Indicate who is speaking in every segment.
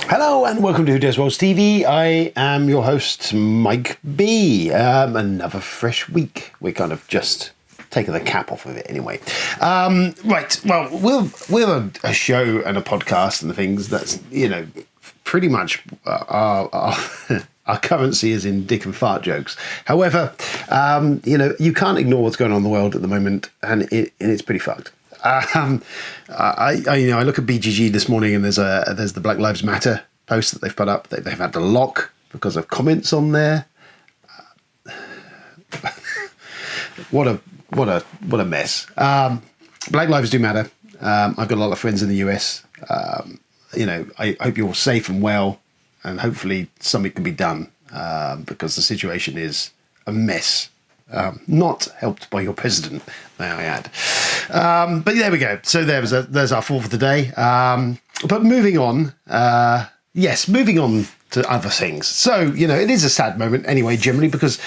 Speaker 1: Hello and welcome to Who Dares Rolls TV. I am your host, Mike B. Another fresh week. We're kind of just taking the cap off of it anyway. Right, well, we're a show and a podcast and the things that's, pretty much our currency is in dick and fart jokes. However, you can't ignore what's going on in the world at the moment, and it's pretty fucked. I look at BGG this morning, and there's the Black Lives Matter post that they've put up. They've had to lock because of comments on there. What a mess. Black lives do matter. I've got a lot of friends in the US. I hope you're safe and well, and hopefully something can be done because the situation is a mess. Not helped by your president, may I add. But there we go. So there's our thought for today. But moving on, moving on to other things. So, it is a sad moment anyway, generally, because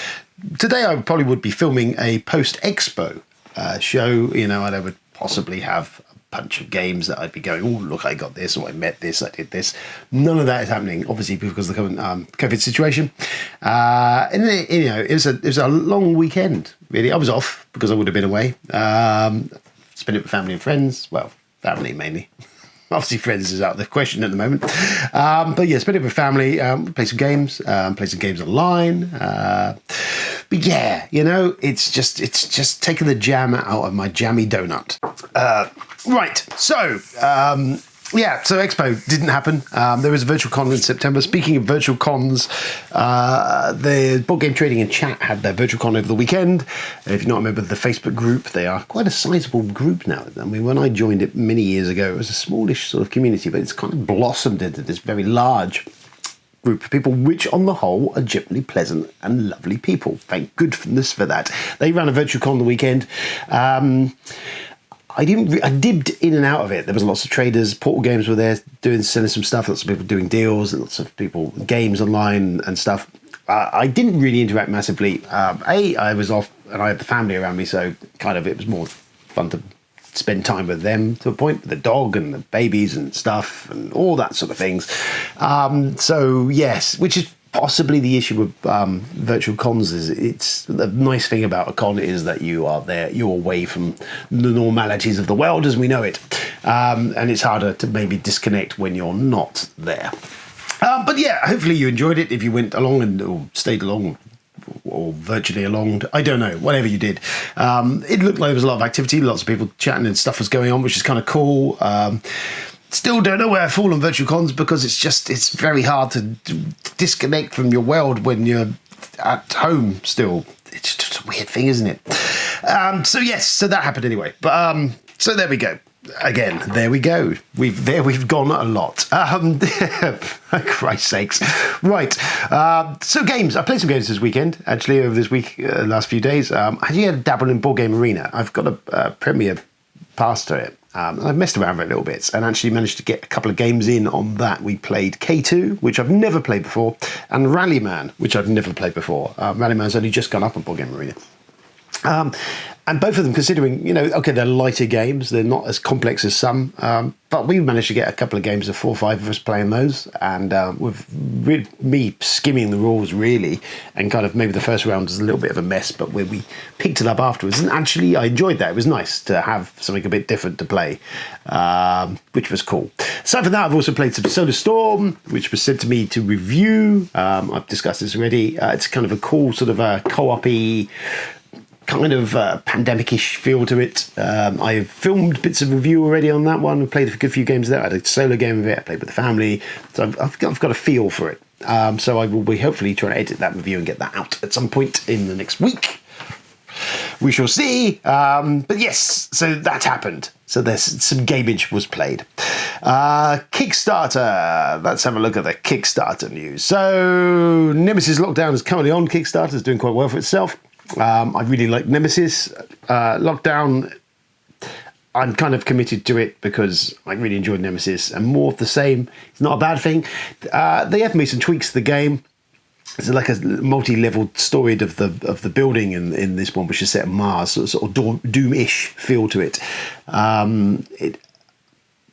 Speaker 1: today I probably would be filming a post-expo show. I would possibly have a bunch of games that I'd be going, oh, look, I got this, or I met this, I did this. None of that is happening, obviously, because of the current COVID situation. And it was a long weekend, really. I was off because I would have been away. Spent it with family and friends. Well, family mainly. Obviously, friends is out of the question at the moment. But yeah, spent it with family, play some games online. But yeah, it's just taking the jam out of my jammy donut. Right, so so Expo didn't happen. There was a virtual con in September. Speaking of virtual cons, the Board Game Trading and Chat had their virtual con over the weekend. If you're not a member of the Facebook group, they are quite a sizable group now. I mean, when I joined it many years ago, it was a smallish sort of community, but it's kind of blossomed into this very large group of people, which on the whole are generally pleasant and lovely people. Thank goodness for that. They ran a virtual con the weekend. I dipped in and out of it. There was lots of traders. Portal Games were there selling some stuff. Lots of people doing deals, and lots of people games online and stuff. I didn't really interact massively. I was off and I had the family around me, so kind of it was more fun to spend time with them to a point, with the dog and the babies and stuff and all that sort of things. So yes, which is possibly the issue with virtual cons. Is it's the nice thing about a con is that you are there, you're away from the normalities of the world as we know it, and it's harder to maybe disconnect when you're not there. But yeah, hopefully you enjoyed it. If you went along or stayed along or virtually along, I don't know, whatever you did. It looked like there was a lot of activity, lots of people chatting and stuff was going on, which is kind of cool. Still don't know where I fall on virtual cons because it's very hard to disconnect from your world when you're at home still. It's just a weird thing, isn't it? So that happened anyway. But so there we go. Again, there we go. We've gone a lot. For Christ's sakes. Right. So games. I played some games this weekend, actually, over this week, last few days. I actually had a dabble in Board Game Arena. I've got a Premier pass to it. I've messed around with it a little bit and actually managed to get a couple of games in on that. We played K2, which I've never played before, and Rallyman, which I've never played before. Rallyman's only just gone up on Board Game Arena. And both of them, considering, they're lighter games, they're not as complex as some, but we managed to get a couple of games of 4 or 5 of us playing those, and with me skimming the rules, really, and kind of maybe the first round was a little bit of a mess, but we picked it up afterwards, and actually I enjoyed that. It was nice to have something a bit different to play, which was cool. Aside from that, I've also played some Solar Storm, which was sent to me to review. I've discussed this already. It's kind of a cool sort of a co-op-y, kind of pandemic-ish feel to it. I've filmed bits of review already on that one. I played a good few games there. I had a solo game of it. I played with the family. So I've got a feel for it. So I will be hopefully trying to edit that review and get that out at some point in the next week. We shall see. But yes, so that happened. So there's some gamage was played. Kickstarter. Let's have a look at the Kickstarter news. So Nemesis Lockdown is currently on Kickstarter. It's doing quite well for itself. I really like Nemesis. Lockdown, I'm kind of committed to it because I really enjoyed Nemesis, and more of the same. It's not a bad thing. They have made some tweaks to the game. It's like a multi-level story of the building in this one, which is set on Mars, sort of Doom-ish feel to it.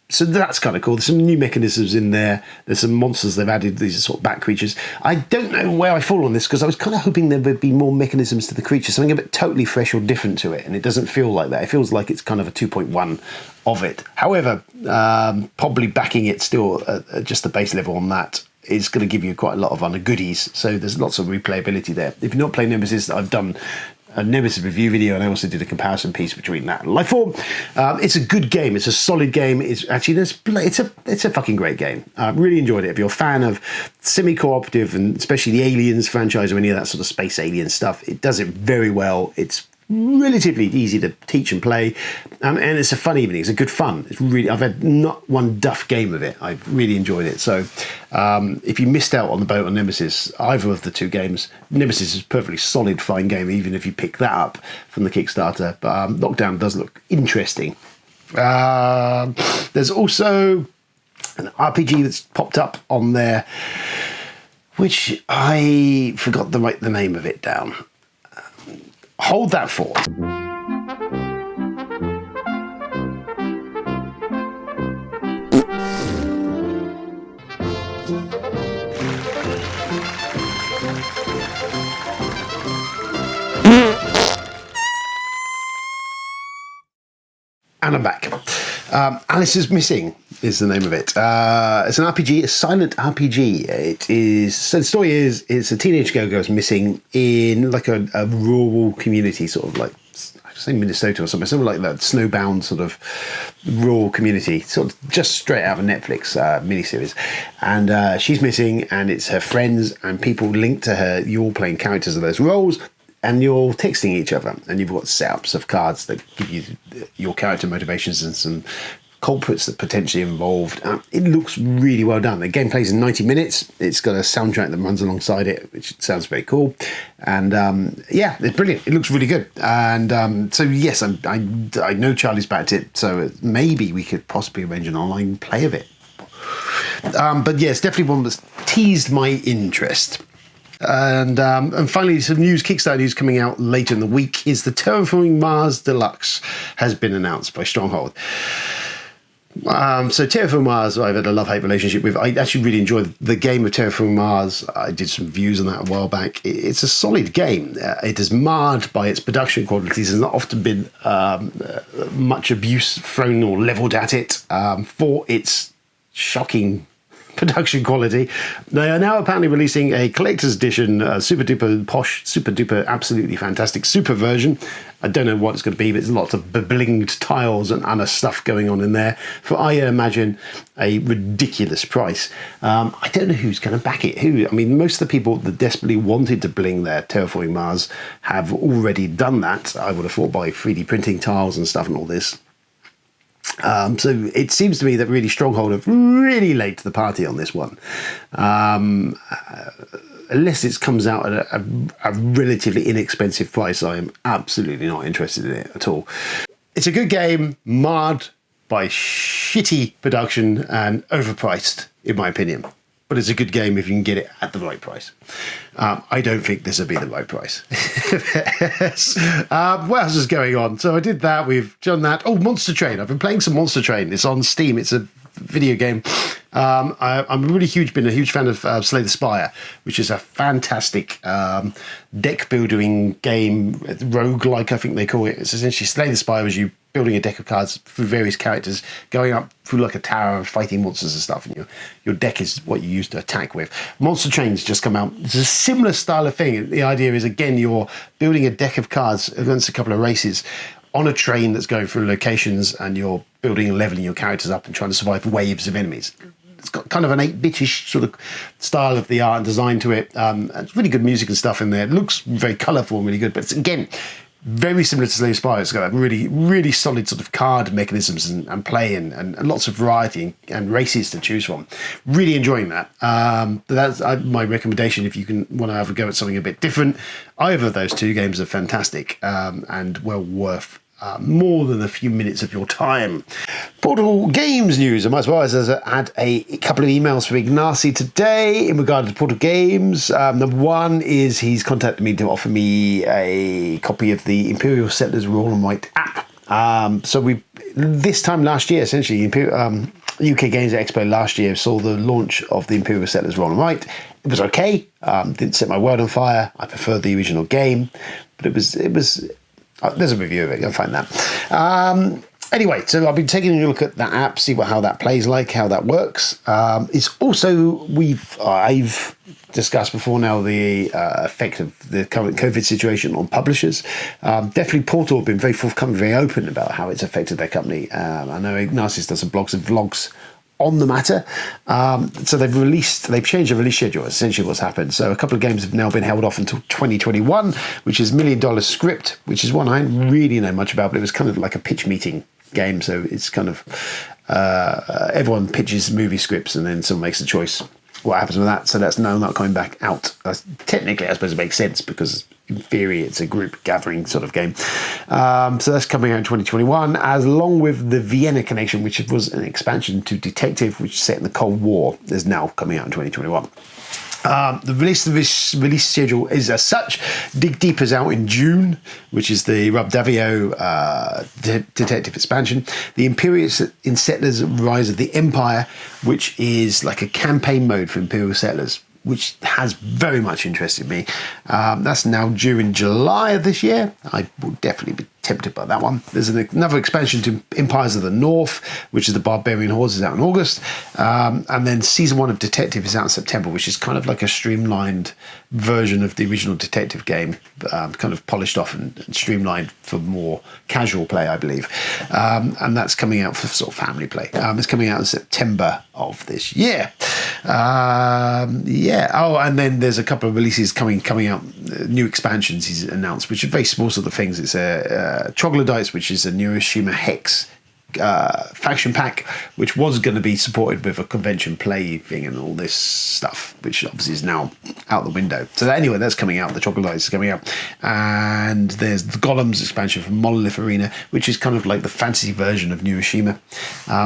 Speaker 1: So that's kind of cool. There's some new mechanisms in there. There's some monsters they've added, these sort of bat creatures. I don't know where I fall on this, because I was kind of hoping there would be more mechanisms to the creature, something a bit totally fresh or different to it, and it doesn't feel like that. It feels like it's kind of a 2.1 of it. However, probably backing it still at just the base level on that is going to give you quite a lot of other goodies. So there's lots of replayability there. If you're not playing Nemesis, I've done a Nemesis review video, and I also did a comparison piece between that and Lifeform. It's a good game. It's a solid game. It's actually it's a fucking great game. I really enjoyed it. If you're a fan of semi-cooperative, and especially the Aliens franchise or any of that sort of space alien stuff, it does it very well. It's relatively easy to teach and play, and it's a fun evening. It's a good fun. It's really, I've had not one duff game of it. I've really enjoyed it. So if you missed out on the boat on Nemesis, either of the two games, Nemesis is a perfectly solid, fine game, even if you pick that up from the Kickstarter. But Lockdown does look interesting. There's also an RPG that's popped up on there, which I forgot the name of it down. Hold that thought. And I'm back. Alice is Missing is the name of it. It's an RPG, a silent RPG. It is, so the story is, it's a teenage girl goes missing in like a rural community, sort of like, I say Minnesota or something like that, snowbound sort of rural community, sort of just straight out of a Netflix miniseries. And she's missing, and it's her friends and people linked to her. You're all playing characters of those roles, and you're texting each other, and you've got setups of cards that give you your character motivations and some culprits that potentially involved. It looks really well done. The game plays in 90 minutes. It's got a soundtrack that runs alongside it, which sounds very cool. And yeah, it's brilliant. It looks really good. And so yes, I know Charlie's backed it, so maybe we could possibly arrange an online play of it. But yes, definitely one that's teased my interest. And finally, some news, Kickstarter news coming out later in the week, is the Terraforming Mars Deluxe has been announced by Stronghold. So Terraform Mars, I've had a love-hate relationship with. I actually really enjoyed the game of Terraform Mars. I did some views on that a while back. It's a solid game. It is marred by its production qualities. There's not often been much abuse thrown or levelled at it for its shocking production quality. They are now apparently releasing a collector's edition, super duper posh, super duper absolutely fantastic super version. I don't know what it's going to be, but there's lots of blinged tiles and other stuff going on in there for, I imagine, a ridiculous price. I don't know who's going to back it. I mean, most of the people that desperately wanted to bling their Terraforming Mars have already done that. I would have thought by 3D printing tiles and stuff and all this. So it seems to me that really Stronghold are really late to the party on this one. Unless it comes out at a relatively inexpensive price, I am absolutely not interested in it at all. It's a good game, marred by shitty production and overpriced, in my opinion. But it's a good game if you can get it at the right price. I don't think this will be the right price. What else is going on? So I did that. We've done that. Oh, Monster Train. I've been playing some Monster Train. It's on Steam. It's a video game. I'm been a huge fan of Slay the Spire, which is a fantastic deck building game, roguelike, I think they call it. It's essentially Slay the Spire as you building a deck of cards through various characters, going up through like a tower and fighting monsters and stuff, and your deck is what you use to attack with. Monster Train's just come out. It's a similar style of thing. The idea is, again, you're building a deck of cards against a couple of races on a train that's going through locations, and you're building and leveling your characters up and trying to survive waves of enemies. It's got kind of an 8-bitish sort of style of the art and design to it. It's really good music and stuff in there. It looks very colourful and really good, but it's, again, very similar to Slay the Spire. It's got really, really solid sort of card mechanisms and play and lots of variety and races to choose from. Really enjoying that. But that's my recommendation if you want to have a go at something a bit different. Either of those two games are fantastic and well worth more than a few minutes of your time. Portal Games news. I might as well, as I had a couple of emails from Ignacy today in regard to Portal Games. Number one is he's contacted me to offer me a copy of the Imperial Settlers Roll and Write app. So we, this time last year, essentially, UK Games Expo last year saw the launch of the Imperial Settlers Roll and Write. It was okay. Didn't set my world on fire. I preferred the original game, but it was. There's a review of it. You'll find that. Anyway, so I've been taking a look at that app, see how that plays like, how that works. It's also I've discussed before now the effect of the current COVID situation on publishers. Definitely Portal have been very forthcoming, very open about how it's affected their company. I know Ignacius does some blogs and vlogs on the matter. So they've changed the release schedule, essentially what's happened. So a couple of games have now been held off until 2021, which is $1 Million Script, which is one I didn't really know much about, but it was kind of like a pitch meeting game. So it's kind of everyone pitches movie scripts and then someone makes a choice what happens with that. So that's now not coming back out. Technically, I suppose it makes sense because in theory it's a group gathering sort of game. So that's coming out in 2021, as along with the Vienna Connection, which was an expansion to Detective, which is set in the Cold War, is now coming out in 2021. The release of this release schedule is as such. Dig Deep is out in June, which is the Rob Davio Detective expansion. The Imperial Settlers Rise of the Empire, which is like a campaign mode for Imperial Settlers, which has very much interested me. That's now due in July of this year. I will definitely be tempted by that one. There's another expansion to Empires of the North, which is the Barbarian Hordes, is out in August. And then Season 1 of Detective is out in September, which is kind of like a streamlined version of the original Detective game, kind of polished off and streamlined for more casual play, I believe. And that's coming out for sort of family play. It's coming out in September of this year. Oh, and then there's a couple of releases coming out, new expansions he's announced, which are very small sort of things. It's a Troglodytes, which is a Neuroshima Hex faction pack, which was going to be supported with a convention play thing and all this stuff, which obviously is now out the window. So anyway, that's coming out. The Troglodytes is coming out. And there's the Golems expansion from Monolith Arena, which is kind of like the fantasy version of Neuroshima,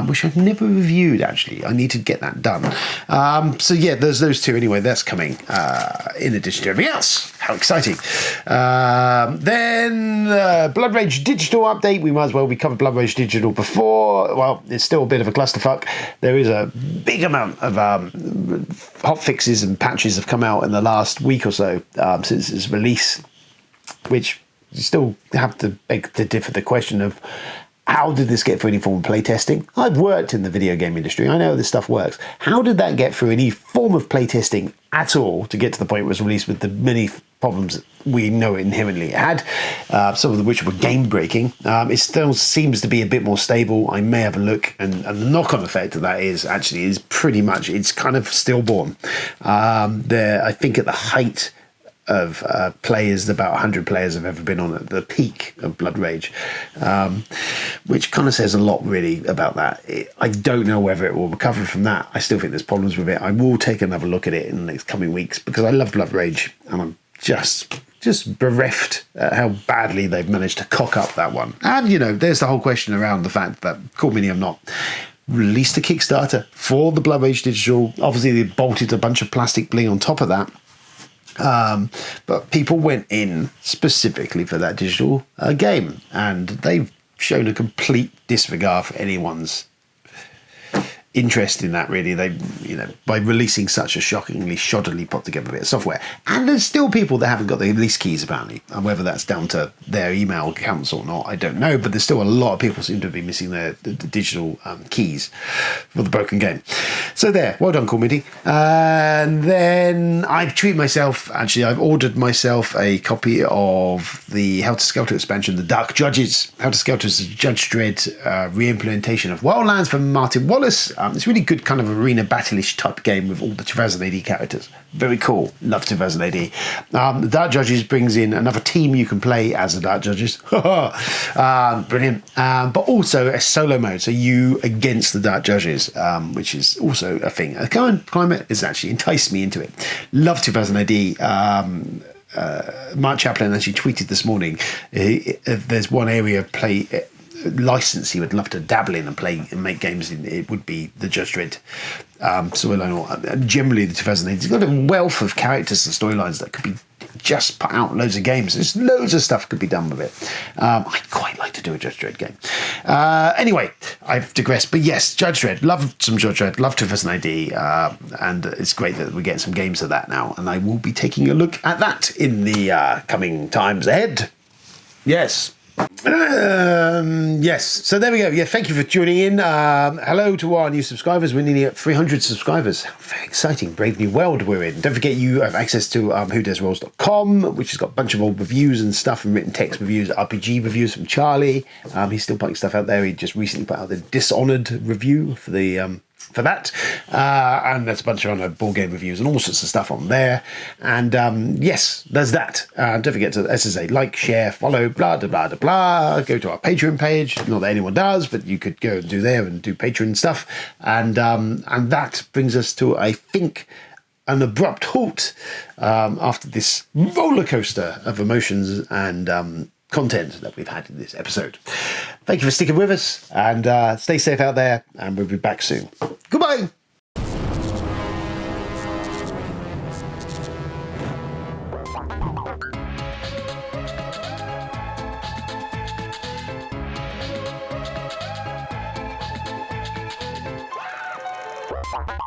Speaker 1: which I've never reviewed, actually. I need to get that done. So yeah, there's those two anyway. That's coming in addition to everything else. How exciting. Then Blood Rage Digital update. We covered Blood Rage Digital before. Well, it's still a bit of a clusterfuck. There is a big amount of hot fixes and patches have come out in the last week or so since its release, which you still have to beg to differ the question of how did this get through any form of playtesting? I've worked in the video game industry. I know this stuff works. How did that get through any form of playtesting at all to get to the point where it was released with the many problems we know it inherently had, some of which were game-breaking? It still seems to be a bit more stable. I may have a look, and the knock-on effect of that is pretty much, it's kind of stillborn. I think at the height of players, about 100 players have ever been on at the peak of Blood Rage, which kind of says a lot really about that. I don't know whether it will recover from that. I still think there's problems with it. I will take another look at it in the next coming weeks because I love Blood Rage and I'm just bereft at how badly they've managed to cock up that one. And, there's the whole question around the fact that Core Mini have not released a Kickstarter for the Blood Rage Digital. Obviously, they bolted a bunch of plastic bling on top of that. But people went in specifically for that digital game, and they've shown a complete disregard for anyone's interest in that, really. They, by releasing such a shockingly shoddily put together bit of software. And there's still people that haven't got the release keys, apparently. And whether that's down to their email accounts or not, I don't know. But there's still a lot of people seem to be missing the digital keys for the broken game. So there, well done, Core Midi. And then I've ordered myself a copy of the Helter Skelter expansion, The Dark Judges. Helter Skelter is a Judge Dredd re-implementation of Wildlands from Martin Wallace. It's really good kind of arena battle-ish type game with all the 2000 AD characters. Very cool. Love 2000 AD. The Dark Judges brings in another team you can play as the Dark Judges. Brilliant. But also a solo mode, so you against the Dark Judges, which is also a thing. The current climate has actually enticed me into it. Love 2000 AD. Mark Chaplin actually tweeted this morning. If there's one area of play license he would love to dabble in and play and make games in, it would be the Judge Dredd storyline, or generally the 2008. It's got a wealth of characters and storylines that could be just put out loads of games. There's loads of stuff could be done with it. I'd quite like to do a Judge Dredd game. Anyway, I've digressed. But yes, Judge Dredd. Love some Judge Dredd. Love 2000 AD. And it's great that we're getting some games of that now. And I will be taking a look at that in the coming times ahead. Yes. Yes, so there we go. Yeah, thank you for tuning in. Hello to our new subscribers. We're nearly at 300 subscribers. Very exciting, brave new world we're in. Don't forget you have access to whodesrolls.com, which has got a bunch of old reviews and stuff, and written text reviews, RPG reviews from Charlie. He's still putting stuff out there. He just recently put out the Dishonored review for the for that, and there's a bunch of other board game reviews and all sorts of stuff on there. And yes, there's that. Don't forget to, as I say, like, share, follow, blah blah blah blah. Go to our Patreon page. Not that anyone does, but you could go and do there and do Patreon stuff. And that brings us to, I think, an abrupt halt after this roller coaster of emotions and content that we've had in this episode. Thank you for sticking with us, and stay safe out there, and we'll be back soon. Goodbye.
Speaker 2: Bye.